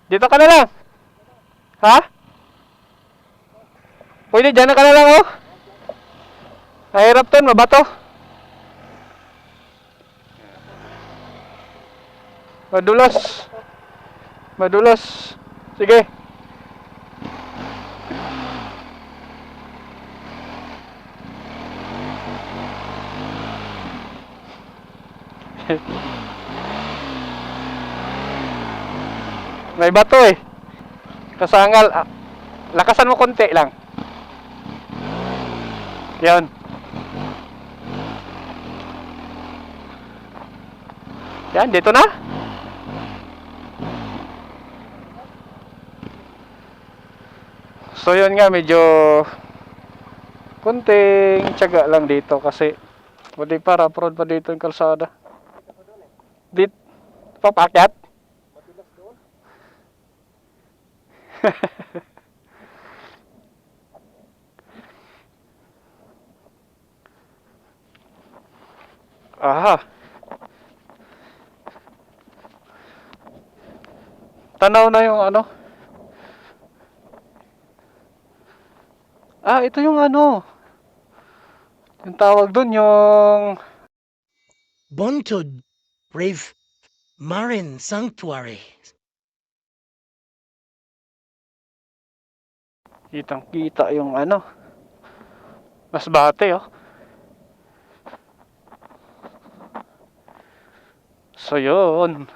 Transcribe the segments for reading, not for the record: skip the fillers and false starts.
Dito ka na lang. Ha? Pwede, dyan ka na lang, oh. Mahirap to, mabato. Madulas. Madulas. Sige. May bato eh. Kasangal. Lakasan mo konti lang. Yan. Yan, dito na. So yun nga, medyo kunting tiyaga lang dito kasi pwede para prod pa dito yung kalsada. Dito, papakyat. Aha. Tanaw na yung ano. Ah, ito yung ano. Yung tawag dun yung Buntod Rave Marine Sanctuary. kitang kita yung ano. Masbate oh. So yun.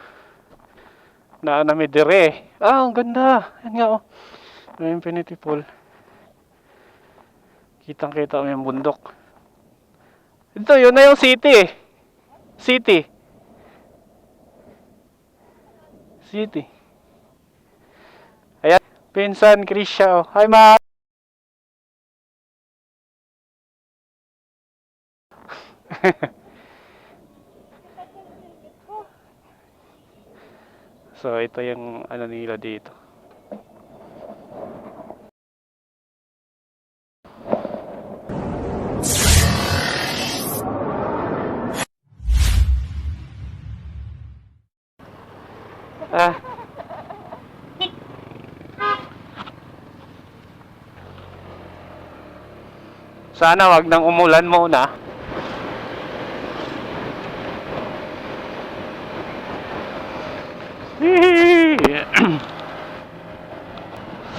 Naanami dire. Ah, ang ganda. Yan nga oh. Yung Infinity Pool. Kitang kita mo yung bundok. Ito, yun na yung city. City. City. Ayan. Pinsan, Krisha. Oh. Hi, ma. So, ito yung ano nila dito. Ah. Sana wag nang umulan muna.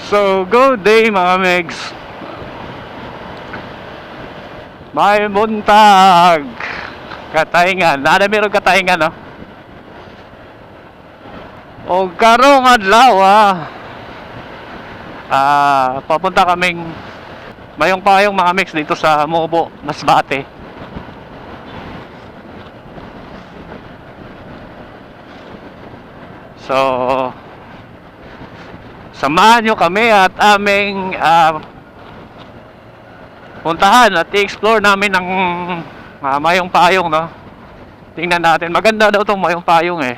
So, go day mga megs. May buntag. Kataingan. Nada meron kataingan, no? O karong adlaw, papunta kaming mayong payong mga megs dito sa Mobo, Masbate. So, samahan nyo kami at aming puntahan at i-explore namin ng mayong payong, no? Tingnan natin, maganda daw itong mayong payong eh.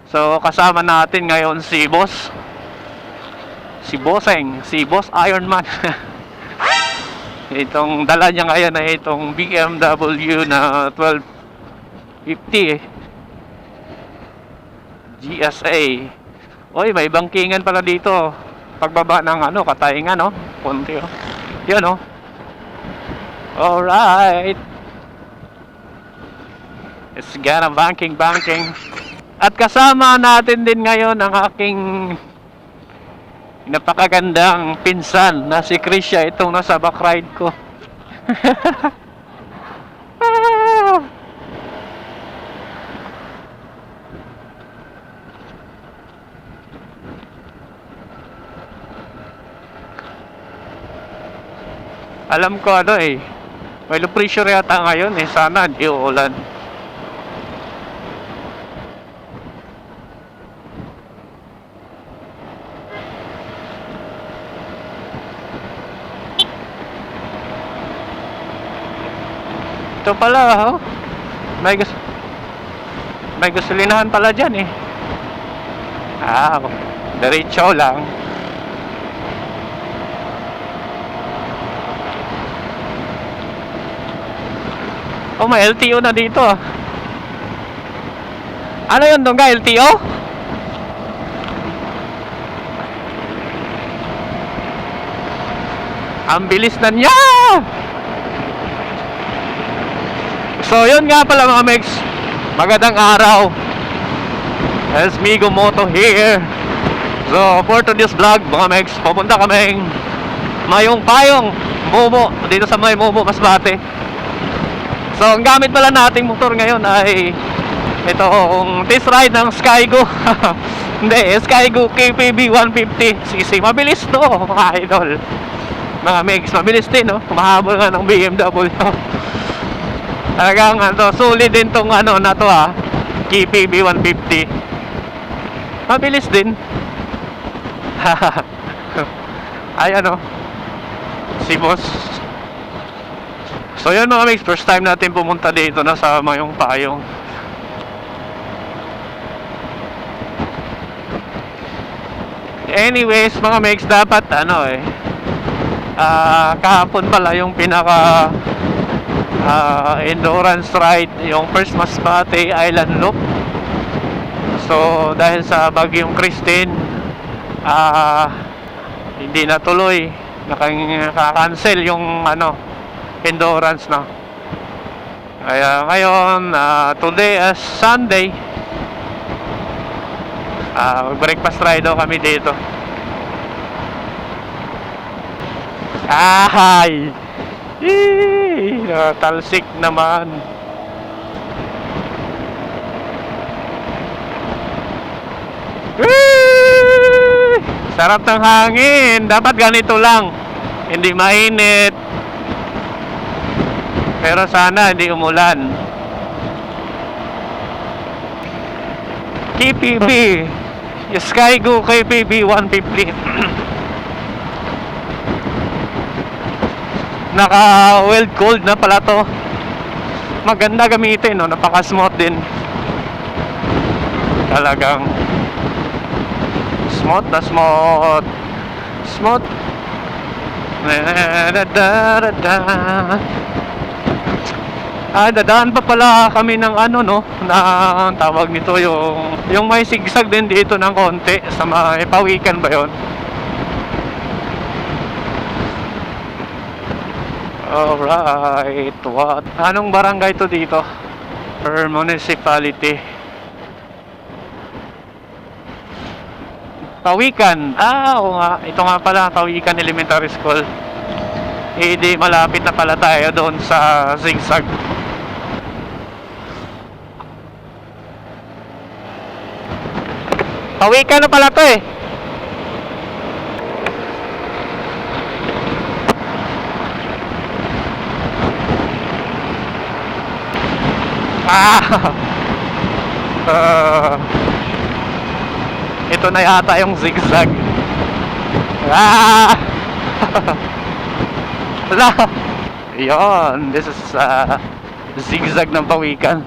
So kasama natin ngayon si Boss, si Bosseng, si Boss Ironman. Itong dala niya ngayon ay itong BMW na 1250 GSA. Oy, may bangkingan pala dito. Pagbaba ng ano, Kataingan, no? Konti, oh. Yan, oh. Alright. It's gonna banking. At kasama natin din ngayon ang aking napakagandang pinsan na si Krisha, itong nasa back ride ko. Alam ko ano eh, may low pressure yata ngayon eh, sana di uulan. Ito pala, oh. May gasolinahan pala dyan eh. Diretso lang. Oh, may LTO na dito. Ano yun, Dongga? LTO? Ang bilis na niya! So yun nga pala mga Megs, magandang araw. It's Migo Moto here. So for today's vlog mga Megs, pupunta kaming Mayong Payong, Momo, dito sa may Momo, Masbate. So ang gamit pala nating motor ngayon ay itong test ride ng Skygo. Hindi, Skygo KPB 150cc. Mabilis to mga idol. Mga Megs, mabilis din, no? Mahabol nga ng BMW. Talagang solid din tong na to, KPB 150. Mabilis din. Ay si boss. So yun mga Megs, first time natin pumunta dito na sa Mayong Payong. Anyways mga Megs, dapat kahapon pala yung pinaka endurance ride, yung first Masbate Island Loop. So dahil sa bagyong Christine, hindi natuloy, nakaka-cancel yung endurance na. Kaya ngayon, today as Sunday, breakfast ride daw kami dito. Ay! Talsik naman. Sarap ng hangin. Dapat ganito lang, hindi mainit, pero sana hindi umulan. KPB Skygo KPB 150. Naka weld cold na pala to. Maganda gamitin, napaka smooth din. Talagang smooth na smooth. Smooth. Dadaan pa pala kami ng na tawag nito, yung may sigsag din dito ng konti sa may Pawikan ba yun? Alright, what? Anong barangay to dito? Or municipality? Pawikan. Oo nga. Ito nga pala, Pawikan Elementary School. Di malapit na pala tayo doon sa zigzag. Pawikan na pala to eh. Ito na yata yung zigzag. Wala. Yun, this is zigzag ng Pawikan.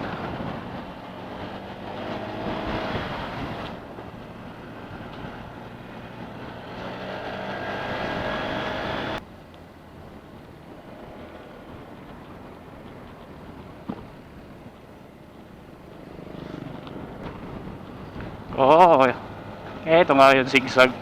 Oh, eto nga yung zigzag.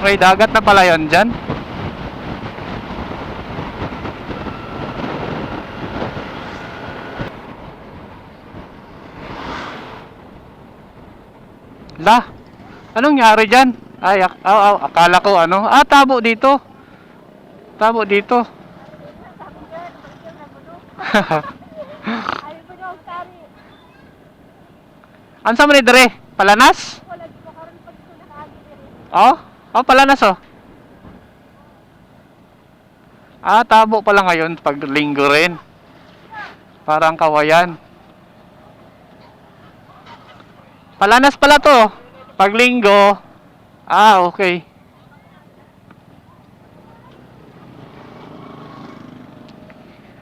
May dagat na pala yun dyan. La, anong nangyari dyan? Ay, akala ko tabo dito. Tabo dito. Ansa man ni dire? Palanas? Oh, palanas oh. Tabo pala ngayon pag linggo rin. Parang kawayan. Palanas pala to pag linggo. Okay.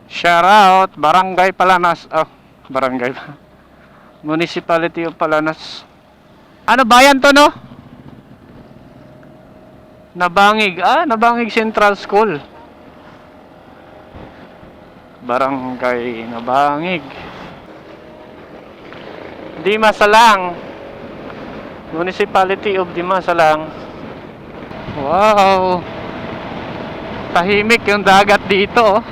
Shout out Barangay Palanas. Barangay. Municipality of Palanas. Ano bayan to, no? Nabangig. Nabangig Central School. Barangay Nabangig. Dimasalang. Municipality of Dimasalang. Wow. Tahimik yung dagat dito, oh.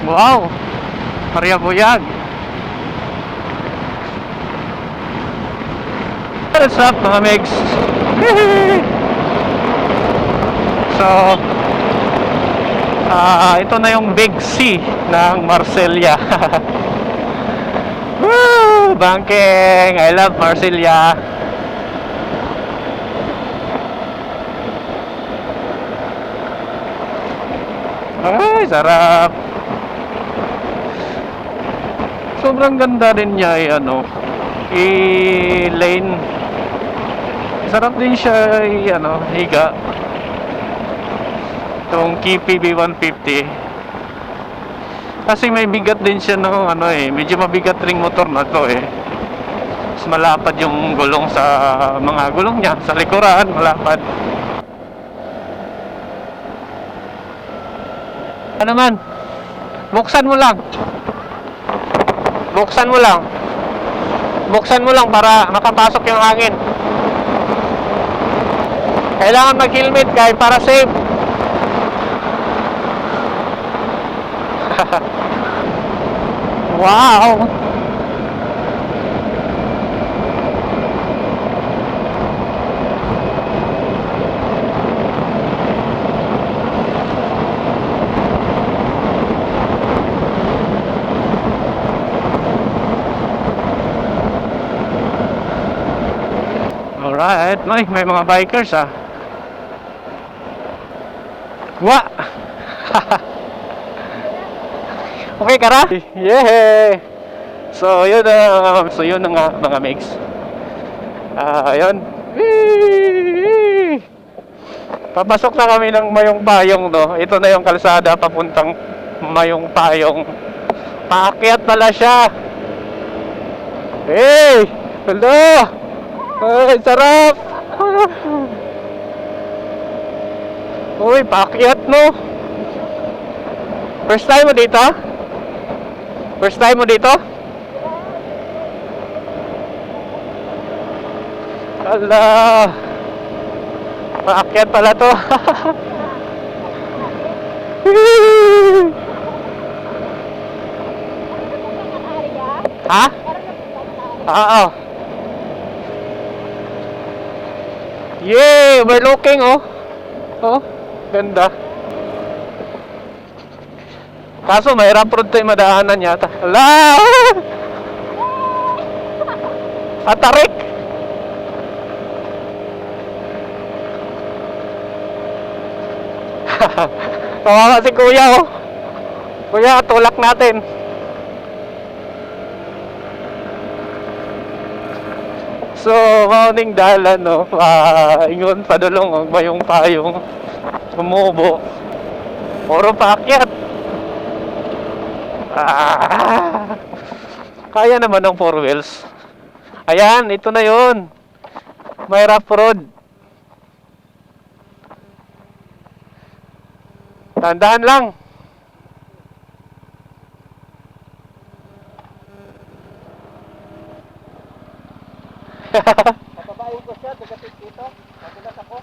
Wow. Pariyabuyag. What's up, mga megs? So, ito na yung Big C ng Marcelia. Woo! Banking! I love Marcelia. Ay, sarap. Sobrang ganda din niya, i-lane. Sarap din siya, higa. Itong KPB 150. Kasi may bigat din siya ng medyo mabigat ring motor na to eh. Mas malapad yung gulong sa mga gulong niya, sa likuran, malapad. Ano man? Buksan mo lang. Buksan mo lang. Buksan mo lang para makapasok yung hangin. Kailangan mag-helmet kahit para safe. Wow. Alright, may mga bikers Wa! Okay ka ra? Yeah! So yun na nga mga mix. Ayun. Papasok na kami ng Mayong Payong, no. Ito na yung kalsada papuntang Mayong Payong. Paakyat pala siya. Hey! Hello! Ay, sarap! Uy, paakyat, no? First time mo dito? First time mo dito? Ala! Paakyat pala to. Ha? Oo. Yay! Overlooking, oh. Oh, ganda. Kaso mahirap road tayo madaanan yata. Ala! Atarik! Kawawa si kuya, oh. Kuya, tulak natin. So, morning dalan, no. Ingon padulong, Mayong Payong. Sumubo. Puro paakyat. Kaya naman ng 4 wheels. Ayan, ito na yun. May rough road. Tandaan lang. Papabayin ko siya, dugatit dito. Magulat ako.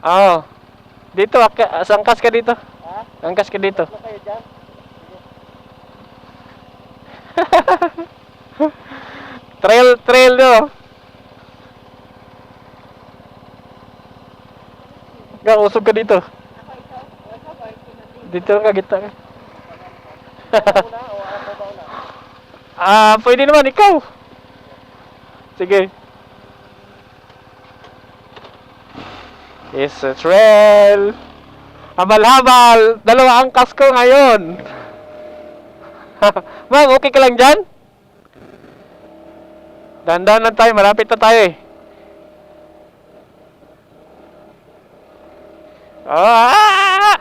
Oo. Dito, angkas ka dito. Ha? Angkas ka dito. Ano kayo dyan? Trail no. Usog ka dito. Dito ka kita ka. Pwede naman ikaw. Sige. It's a trail. Habal-habal. Dalawa angkas ko ngayon. Ma'am, okay ka lang dyan? Dahan-dahan lang tayo. Malapit na tayo eh. Ah!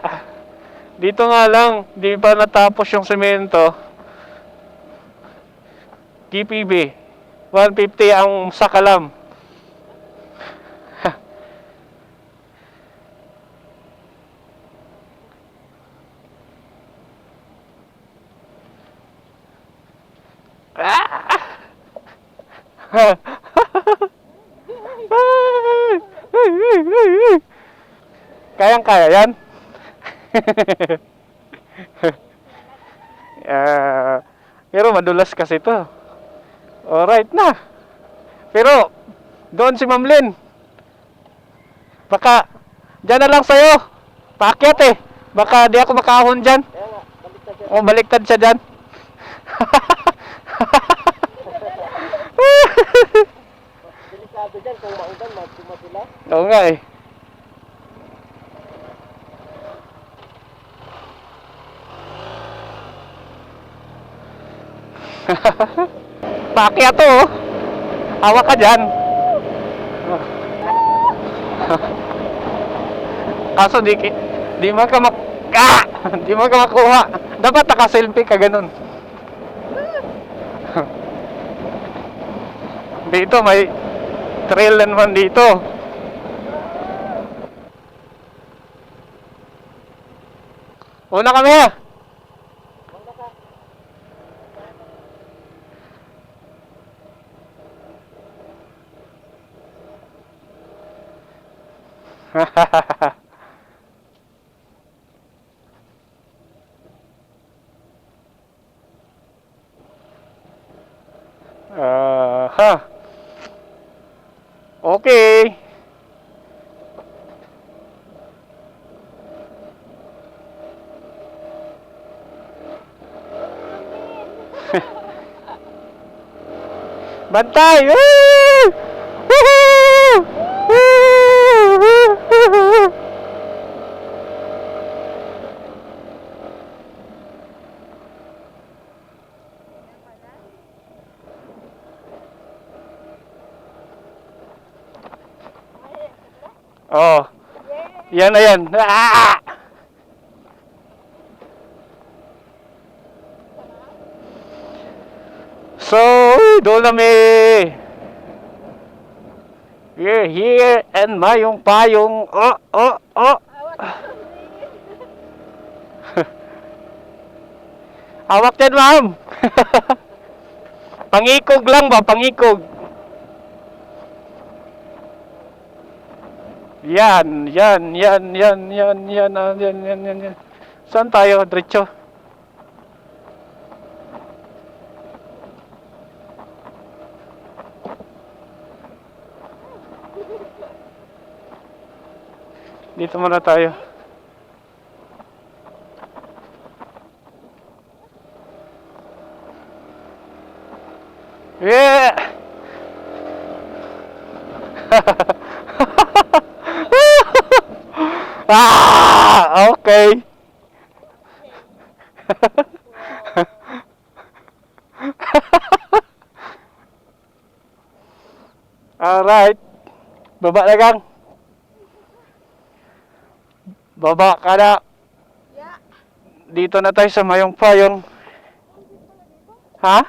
Dito nga lang, di pa natapos yung semento. GPB, 150 ang sakalam. Kayang-kaya yan. Pero madulas kasi to. Alright na. Pero, doon si Ma'am Lynn. Baka, dyan na lang sa'yo. Paakyat eh. Baka di ako makahon dyan. Kaya nga, baliktad siya. O, baliktad siya dyan. Delikado dyan kung maulan, magtuma sila. Oo nga eh. Paakyat to oh. Hawak ka dyan. Kaso di man ka di man ka makuha. Dapat naka-selfie ka ganun. Dito may trail naman dito. Una kami ha. Ha. Okay. Bantay! Woo! Woohoo! Woo! Oh. Yan na yan. Ah! So, doon na may here and mayong payong. Oh. Hawak din, ma'am. Pangikog lang ba? Pangikog. Yan. Saan tayo? Diretso. Dito muna tayo. Yeah! Okay. Alright. Baba na gang. Baba ka na. Dito na tayo sa mayong payong. Ha?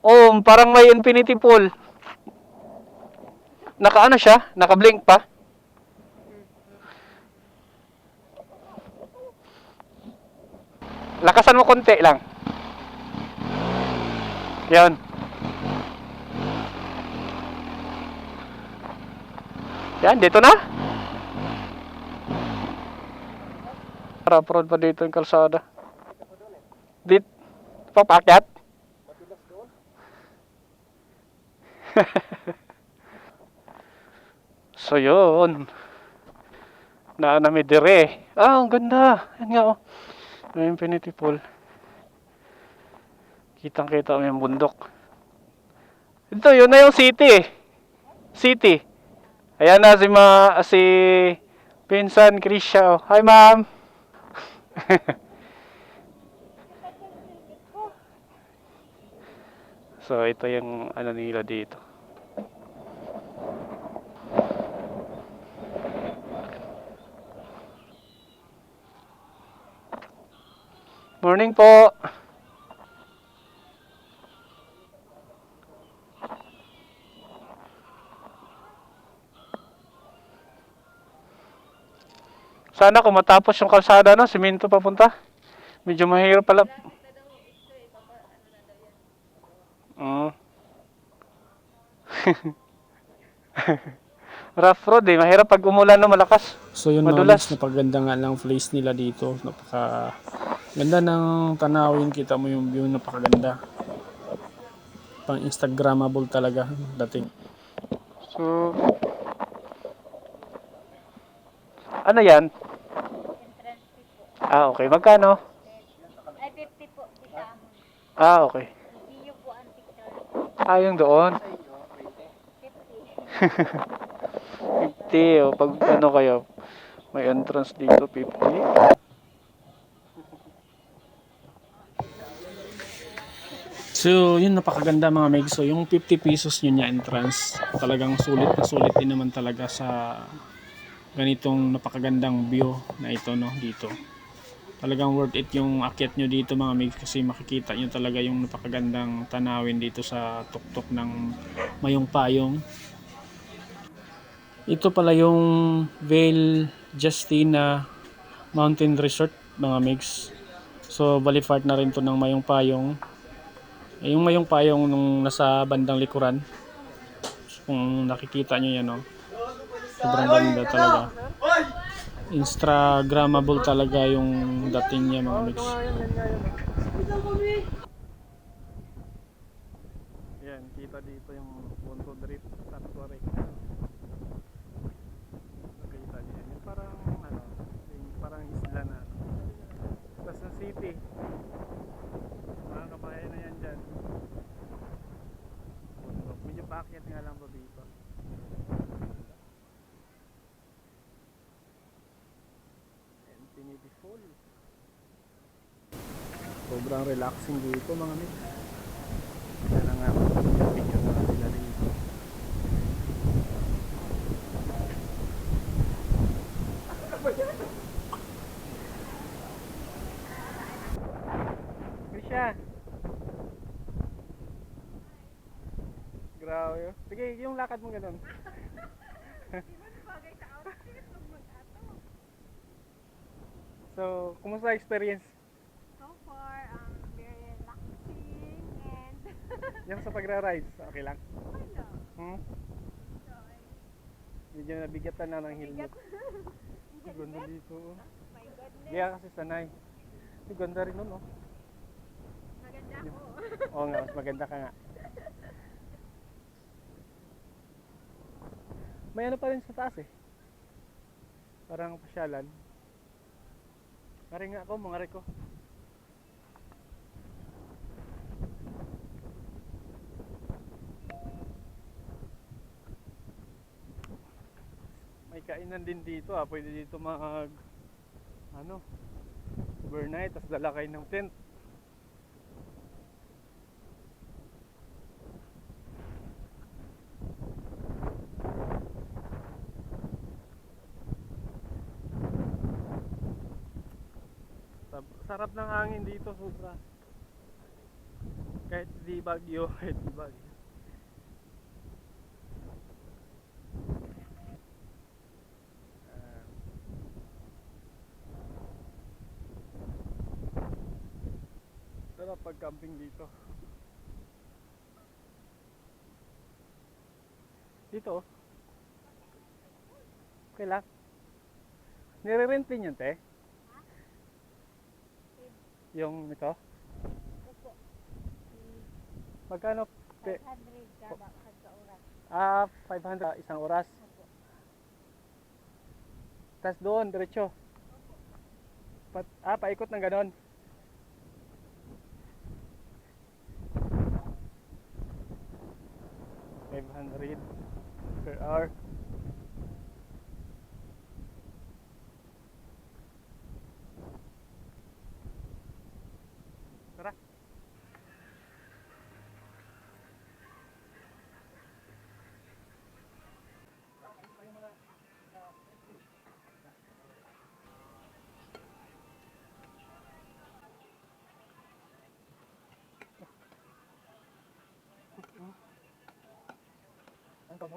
Oh, parang may infinity pool. Naka-ano siya? Naka-blink pa? Lakasan mo konti lang. Yan. Yan, dito na. Rough road pa dito yung kalsada. Dito, papakyat. So yun. Naanami dire. Ah, ang ganda. Yan nga oh. May infinity pool. Kitang-kita mo yung bundok. Ito, yun na yung city. City. Ayan na si Pinsan Krisha. Hi, ma'am. So, ito yung ano nila dito. Morning po. Sana kung matapos yung kalsada no, simento papunta. Medyo mahirap pala. Mm. Rough road eh. Mahirap pag umulan no, malakas. So yun mga Madulas. mix, napaganda nga ng place nila dito. Napaka ganda ng tanawin, kita mo yung view, napakaganda. Pang Instagrammable talaga dating. So, ano yan? Entrance fee po. Ah, okay. Magkano? Ay, 50 po. Kita mo. Ah, okay. Iyo po ang picture. Ah, yung doon. 50. 50. O, pag ano kayo, may entrance dito, 50. So yun, napakaganda mga meg. So yung 50 pesos nyo niya entrance, talagang sulit na sulit din naman talaga sa ganitong napakagandang view na ito no, dito. Talagang worth it yung akyat nyo dito mga meg, kasi makikita nyo talaga yung napakagandang tanawin dito sa tuktok ng Mayong Payong. Ito pala yung Vail Justina Mountain Resort mga megs. So bali part na rin to ng Mayong Payong. Yung Mayong Payong nung nasa bandang likuran. Kung nakikita nyo yan no. Sobrang ganda talaga. Instagrammable talaga yung dating niya mga megs. Yan, kita dito yung Ponto Drift at Tuareg. Nakita niyo yan. Yung parang, ano, yung parang isla na. Tapos ng city. Mga kabahayan na yan dyan. Bundok. Medyo paakyat nga lang ba dito. Infinity Falls. Sobrang relaxing dito mga mix. Kaya na nga yung picture na sila dito. Grisha! Grabe. Sige, yung lakad mo ganun. So, kumusta experience? So far, very relaxing and Yung sa pagra-rides, okay lang? ano, Hmm? joy. Medyo nabigatan na ng helmet. Bigat. Ang ganda dito. Oh. My goodness. Kaya kasi sanay. Ang ganda rin nun, oh. Maganda ako. Oo nga, mas maganda ka nga. May ano pa rin sa taas eh. Parang pasyalan. Ngari nga ako, mangari ko. May kainan din dito ah. Pwede dito mag ano, overnight, tas dala kayo ng tent. Sarap ng hangin dito, sobra. Kahit di bagyo, kahit di bagyo. Sarap pag camping dito. Dito oh. Okay lang. Nire-rent din yun, te? Yung ito? Opo. Magkano? Te? 500 kada kada oras. Ah, 500 isang oras. Opo. Tapos doon, diretso. Paikot ng ganon. $500 per hour. Tara. Bye.